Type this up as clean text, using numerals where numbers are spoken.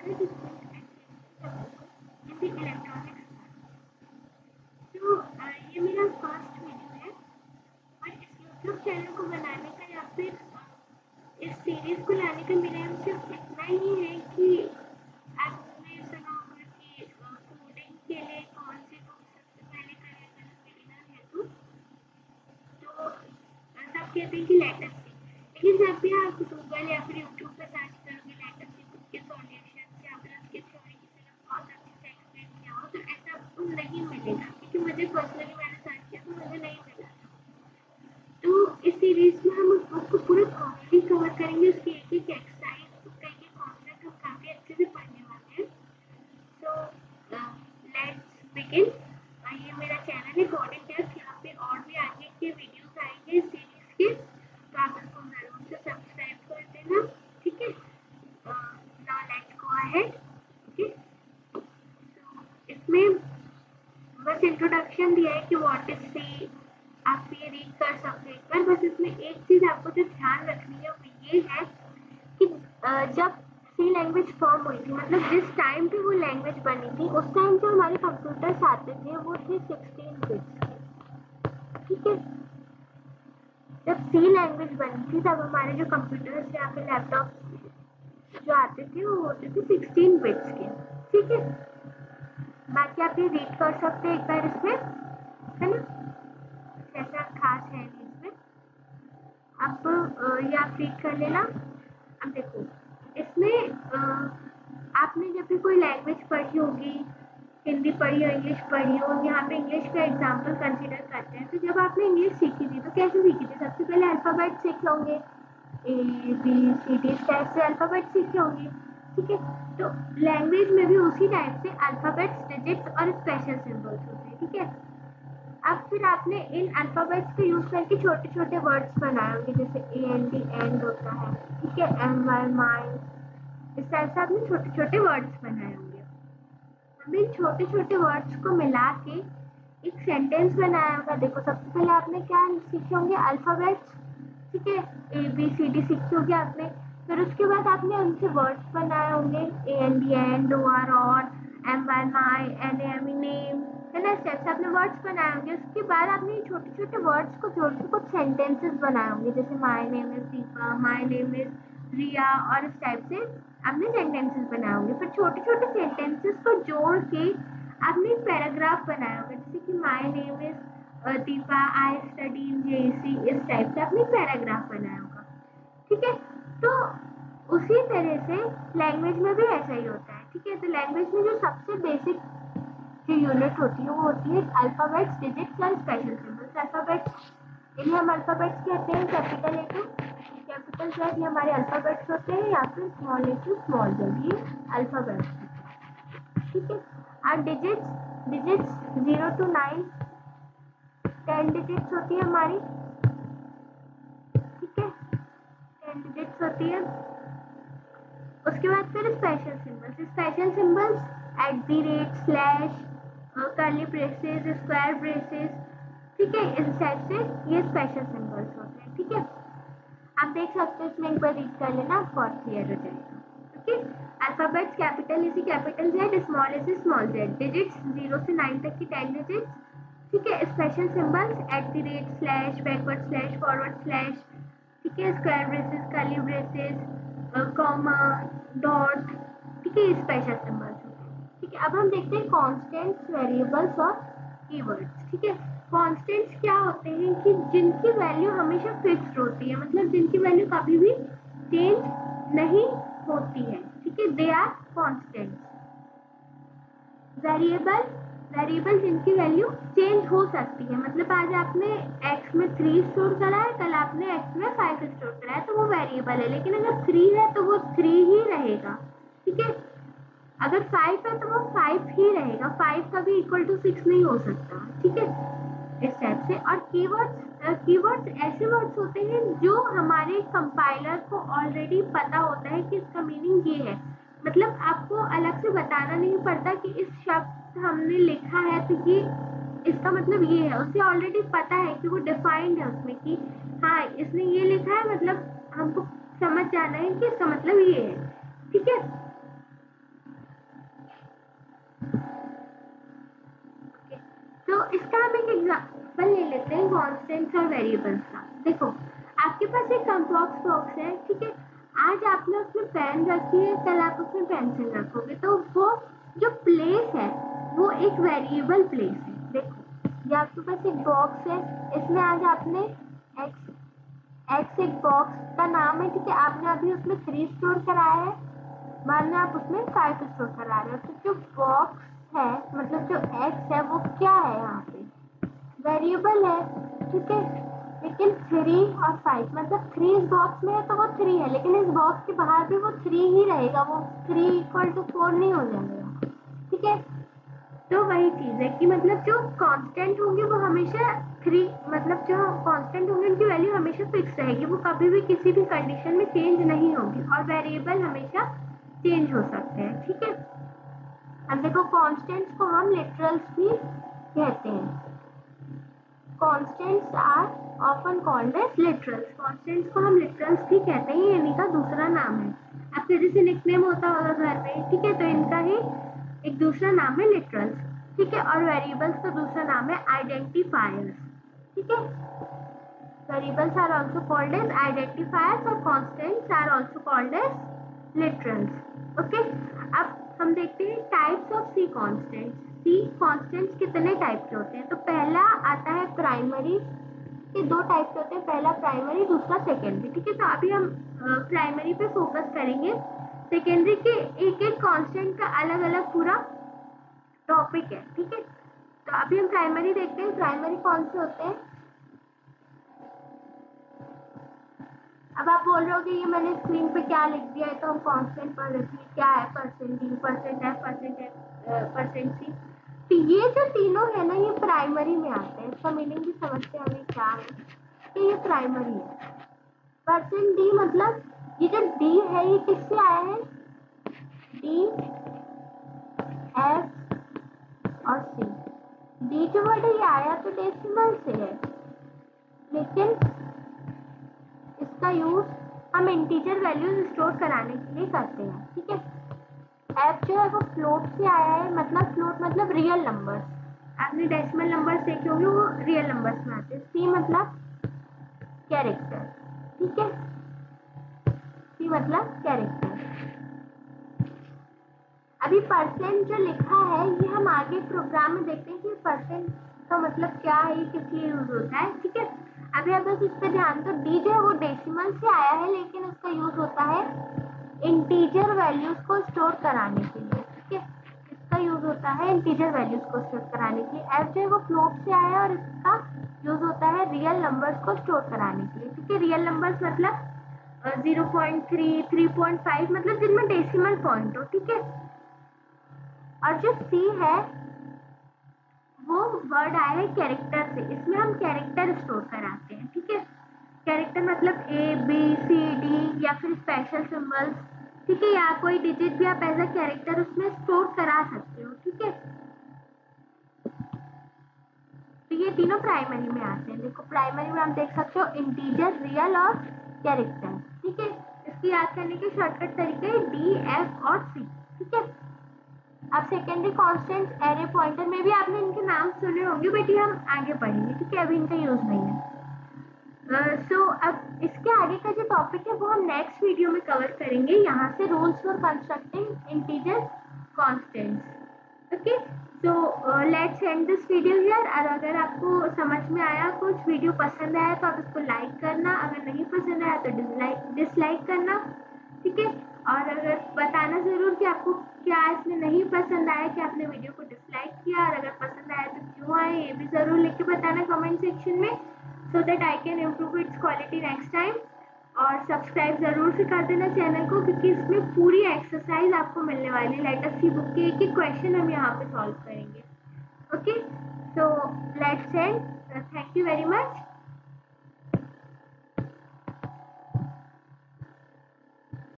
in the electronics. तो ये मेरा फर्स्ट वीडियो है और इस यूट्यूब चैनल को बनाने का या फिर इस सीरीज को लाने का मेरा एम सिर्फ इतना ही है कि आपने सुना होगा कि कोडिंग के लिए कौन सी बुक सबसे पहले करें अगर बिगिनर है तो सब कहते हैं कि लेटर सी, लेकिन जब भी आप गूगल या फिर यूट्यूब पर सर्च करोगे लेटर सी बुक के सॉल्यूशन या फिर उसके थ्योरी की तरफ बहुत अच्छे से एक्सप्लेन किया हो तो ऐसा आपको नहीं मिलेगा, क्योंकि मुझे पर्सनली मैंने सर्च किया तो मुझे नहीं मिला। तो इस सीरीज में हम उस बुक को पूरा थॉरली कवर करेंगे, उसकी एक एक एक्सरसाइज उसका एक एक कॉन्सेप्ट हम काफ़ी अच्छे से पढ़ने वाले हैं। So let's begin. ये मेरा चैनल है कोडिंग टिप्स, यहाँ पे और भी आगे के वीडियोस आएंगे इस सीरीज के, तो आप इसको ज़रूर से सब्सक्राइब कर देना, ठीक है। Now let's go ahead. Okay, इसमें बस इंट्रोडक्शन दिया है कि व्हाट इज सी, आप ये रीड कर सकते हैं एक बार। बस इसमें एक चीज़ आपको जो ध्यान रखनी है वो ये है कि जब सी लैंग्वेज फॉर्म हुई थी, मतलब जिस टाइम पे वो लैंग्वेज बनी थी, उस टाइम जो हमारे कंप्यूटर्स आते थे वो थे 16 बिट्स के, ठीक है। जब सी लैंग्वेज बनी थी तब हमारे जो कंप्यूटर्स या फिर लैपटॉप जो आते थे वो होते थे 16 बिट्स के, ठीक है। बाकी आप ये रीड कर सकते हैं एक बार इसमें, है ना, ऐसा खास है नहीं इसमें। आप ये आप रीड कर लेना। अब देखो इसमें आपने जब भी कोई लैंग्वेज पढ़ी होगी, हिंदी पढ़ी हो, इंग्लिश पढ़ी हो, यहाँ पे इंग्लिश का एग्जाम्पल कंसिडर करते हैं। तो जब आपने इंग्लिश सीखी थी तो कैसे सीखी थी? सबसे पहले अल्फ़ाबेट सीखे होंगे, ABCD इस टाइप से अल्फ़ाबेट सीखे होंगे, ठीक है। तो लैंग्वेज में भी उसी टाइप से अल्फ़ाबेट्स, डिजिट्स और स्पेशल सिंबल्स होते हैं, ठीक है। अब फिर आपने इन अल्फ़ाबेट्स को यूज़ करके छोटे छोटे वर्ड्स बनाए होंगे, जैसे AND एंड होता है, ठीक है, MY माई, इस टाइप से आपने छोटे छोटे वर्ड्स बनाए होंगे। अब इन छोटे छोटे वर्ड्स को मिला के एक सेंटेंस बनाया होगा। देखो सबसे पहले आपने क्या सीखे होंगे? अल्फ़ाबेट्स, ठीक है, ABCD सीखी होगी आपने। फिर उसके बाद आपने उनसे वर्ड्स बनाए होंगे, AND एंड, OR और, MY माई, NAME नेम, है ना, इस टाइप से आपने वर्ड्स बनाए होंगे। उसके बाद आपने छोटे छोटे वर्ड्स को जोड़ के कुछ सेंटेंसेस बनाए होंगे, जैसे my name is Deepa, my name is Riya, और इस टाइप से आपने सेंटेंसेस बनाए होंगे। फिर छोटे छोटे सेंटेंसेस को जोड़ के आपने एक पैराग्राफ बनाया होगा, जैसे कि माई name is Deepa, I study in JEC, इस टाइप से आपने पैराग्राफ बनाया होगा, ठीक है। तो उसी तरह से लैंग्वेज में भी ऐसा ही होता है, ठीक है। तो लैंग्वेज में जो सबसे बेसिक जो यूनिट होती है वो होती है अल्फ़ाबेट्स, डिजिट्स और स्पेशल सिंबल्स। अल्फ़ाबेट्स इन्हें हम अल्फ़ाबेट्स कहते हैं, capital A to capital Z, ये हमारे अल्फ़ाबेट्स होते हैं, या फिर small a to small z, ये अल्फ़ाबेट्स, ठीक है। और डिजिट्स, डिजिट्स 0 to 9 10 डिजिट्स होती है हमारी, ठीक है, 10 डिजिट्स होती है। उसके बाद फिर special symbols, special symbols @ slash, curly braces, square braces, ठीक है, इस टाइप से ये स्पेशल सिंबल्स होते हैं, ठीक है। आप देख सकते हो, इसमें एक बार रीड कर लेना, आपको और क्लियर हो जाएगा, ओके। अल्फ़ाबेट्स कैपिटल A से कैपिटल Z, स्मॉल a से स्मॉल z, डिजिट्स 0 से 9 तक की 10 डिजिट्स, ठीक है। Special symbols @ slash, backward slash, forward slash, ठीक है, square braces, curly braces, comma, dot, ठीक है, स्पेशल सिंबल्स होते हैं, ठीक है। अब हम देखते हैं कॉन्स्टेंट्स, वेरिएबल्स और कीवर्ड्स, ठीक है। कॉन्स्टेंट्स क्या होते हैं कि जिनकी वैल्यू हमेशा फिक्स्ड होती है, मतलब जिनकी वैल्यू कभी भी चेंज नहीं होती है, ठीक है, they are constants. Variable, variable जिनकी वैल्यू चेंज हो सकती है, मतलब आज आपने x में 3 स्टोर करा है, कल आपने x में 5 स्टोर करा है, तो वो वेरिएबल है। लेकिन अगर 3 है तो वो 3 ही रहेगा, ठीक है। अगर 5 है तो वो 5 ही रहेगा, 5 कभी इक्वल टू 6 नहीं हो सकता, ठीक है, इस टाइप से। और कीवर्ड्स, कीवर्ड्स ऐसे वर्ड्स होते हैं जो हमारे कंपाइलर को ऑलरेडी पता होता है कि इसका मीनिंग ये है, मतलब आपको अलग से बताना नहीं पड़ता कि इस शब्द हमने लिखा है तो ये इसका मतलब ये है, उसे ऑलरेडी पता है कि वो डिफाइंड है उसमें कि हाँ इसने ये लिखा है, मतलब हमको समझ जाना है कि इसका मतलब ये है, ठीक है। इसका हम एक एग्जाम्पल ले लेते हैं कॉन्स्टेंट्स और वेरिएबल्स का। देखो आपके पास एक कंपास बॉक्स है, ठीक है, आज आपने उसमें पेन रखी है, कल आप उसमें पेंसिल रखोगे, तो वो जो प्लेस है वो एक वेरिएबल प्लेस है। देखो ये आपके पास एक बॉक्स है, इसमें आज आपने एक्स एक बॉक्स का नाम है, ठीक है, आपने अभी उसमें 3 स्टोर कराया है, मान लो आप उसमें 5 स्टोर करा रहे हो, तो जो बॉक्स है मतलब जो एक्स है वो क्या है, यहाँ पे वेरिएबल है, ठीक है। लेकिन 3 और 5 मतलब 3 इस बॉक्स में है तो वो 3 है, लेकिन इस बॉक्स के बाहर भी वो 3 ही रहेगा, वो 3 = 4 नहीं हो जाएगा, ठीक है। तो वही चीज है कि मतलब जो कांस्टेंट होंगे वो हमेशा 3, मतलब जो कांस्टेंट होंगे उनकी वैल्यू हमेशा फिक्स रहेगी, वो कभी भी किसी भी कंडीशन में चेंज नहीं होगी, और वेरिएबल हमेशा चेंज हो सकते हैं, ठीक है। अब देखो कांस्टेंट्स को हम लिटरल्स भी कहते हैं। Constants are often called as literals. Constants को हम लिटरल्स भी कहते हैं, ये इनका दूसरा नाम है। आपके जैसे निकनेम होता होगा घर में, ठीक है, तो इनका ही एक दूसरा नाम है लिटरल्स, ठीक है। और वेरिएबल्स का दूसरा नाम है आइडेंटिफायर्स, ठीक है। Variables are also called as identifiers और constants are also called as literals. Okay, अब हम देखते हैं types of C constants. C constants कितने टाइप के होते हैं, तो पहला आता है प्राइमरी के 2 टाइप के होते हैं, पहला प्राइमरी, दूसरा सेकेंडरी, ठीक है। तो अभी हम प्राइमरी पे फोकस करेंगे, सेकेंडरी के एक एक कांस्टेंट का अलग अलग पूरा टॉपिक है, ठीक है। तो अभी हम प्राइमरी देखते हैं, प्राइमरी कौन से होते हैं। अब आप बोल रहे हो कि ये मैंने स्क्रीन पे क्या लिख दिया है, तो हम कांस्टेंट पढ़ रहे थे, क्या है percent D, percent F, percent C. तो ये जो तीनों है ना ये प्राइमरी में आते हैं, इसका मीनिंग भी समझते हैं हमें क्या है, कि ये प्राइमरी है। परसेंट डी मतलब ये जो डी है ये किससे आया है, डी एफ और सी। डी जो वर्ड है ये आया तो डेसिमल से है, लेकिन इसका यूज हम इंटीजर वैल्यूज स्टोर कराने के लिए करते हैं, ठीक है। एफ जो है वो फ्लोट से आया है, मतलब फ्लोट मतलब रियल नंबर, आपने डेसिमल नंबर्स देखे होंगे वो रियल नंबर्स में आते हैं। सी मतलब कैरेक्टर, ठीक है, सी मतलब कैरेक्टर। अभी परसेंट जो लिखा है ये हम आगे प्रोग्राम में देखते हैं कि परसेंट का मतलब क्या है, ये किस लिए यूज होता है, ठीक है। अभी आप बस इस पर ध्यान दो, डी जो है वो डेसिमल से आया है, लेकिन उसका यूज होता है इंटीजर वैल्यूज को स्टोर कराने के लिए, ठीक है। इसका यूज होता है इंटीजर वैल्यूज को स्टोर कराने के लिए। एफ जो है वो फ्लोट से आया है और इसका यूज होता है रियल नंबर्स को स्टोर कराने के लिए, ठीक है। रियल नंबर्स मतलब 0.3, 3.5 मतलब जिनमें डेसिमल पॉइंट हो, ठीक है। और जो सी है वो वर्ड आया है कैरेक्टर से, इसमें हम कैरेक्टर स्टोर कराते हैं, ठीक है। कैरेक्टर मतलब ए बी सी डी या फिर स्पेशल सिंबल्स, ठीक है, या कोई डिजिट भी आप एज अ कैरेक्टर उसमें स्टोर करा सकते हो, ठीक है। तो ये तीनों प्राइमरी में आते हैं। देखो प्राइमरी में आप देख सकते हो इंटीजर, रियल और कैरेक्टर, ठीक है। इसकी याद करने के शॉर्टकट तरीके डी एफ और सी, ठीक है। अब सेकेंडरी कांस्टेंट एरे पॉइंटर में भी आपने इनके नाम सुने होंगे, बट ये हम आगे पढ़ेंगे, ठीक है, अभी इनका यूज नहीं है। सो अब इसके आगे का जो टॉपिक है वो हम नेक्स्ट वीडियो में कवर करेंगे, यहाँ से rules for constructing integer constants. Okay, so let's end this video here. और अगर आपको समझ में आया, कुछ वीडियो पसंद आया तो आप इसको लाइक करना, अगर नहीं पसंद आया तो डिसलाइक करना, ठीक है। और अगर बताना जरूर कि आपको क्या इसमें नहीं पसंद आया, कि आपने वीडियो को डिसलाइक किया, और अगर पसंद आया तो क्यों आया, ये भी जरूर लिख के बताना कमेंट सेक्शन में, so that I can improve its quality next time। और सब्सक्राइब जरूर से कर देना चैनल को, क्योंकि इसमें पूरी एक्सरसाइज आपको मिलने वाली, लेटेस्ट की बुक के एक एक क्वेश्चन हम यहाँ पे सॉल्व करेंगे। Okay, so let's end, thank you very much.